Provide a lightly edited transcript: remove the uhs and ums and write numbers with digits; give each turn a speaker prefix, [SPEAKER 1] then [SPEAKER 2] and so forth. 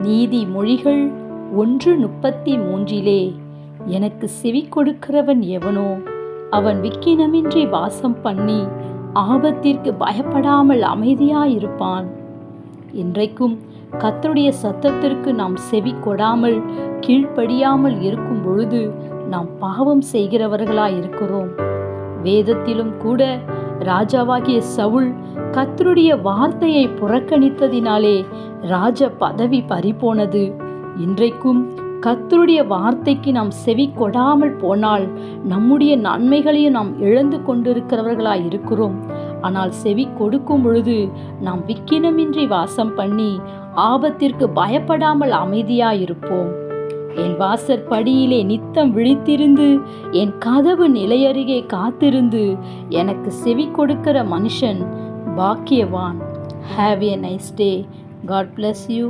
[SPEAKER 1] நீதிமொழிகள் 1:33 எனக்கு செவி கொடுக்கிறவன் எவனோ அவன் விக்கினமின்றி வாசம் பண்ணி ஆபத்திற்கு பயப்படாமல் அமைதியாயிருப்பான். இன்றைக்கும் கர்த்தருடைய சத்தத்திற்கு நாம் செவி கொடாமல் கீழ்ப்படியாமல் இருக்கும் பொழுது நாம் பாவம் செய்கிறவர்களாயிருக்கிறோம். வேதத்திலும் கூட ராஜாவாகிய சவுல் கர்த்தருடைய வார்த்தையை புறக்கணித்ததினாலே ராஜ பதவி பறிபோனது. இன்றைக்கும் கர்த்தருடைய வார்த்தைக்கு நாம் செவி கொடாமல் போனால் நம்முடைய நன்மைகளையும் நாம் இழந்து கொண்டிருக்கிறவர்களாய் இருக்கிறோம். ஆனால் செவி கொடுக்கும் பொழுது நாம் விக்கினமின்றி வாசம் பண்ணி ஆபத்திற்கு பயப்படாமல் அமைதியாயிருப்போம். என் வாசற்படியிலே நித்தம் விழித்திருந்து என் கதவு நிலையருகே காத்திருந்து எனக்கு செவி கொடுக்கிற மனுஷன் பாக்கியவான். Have a nice day. God bless you.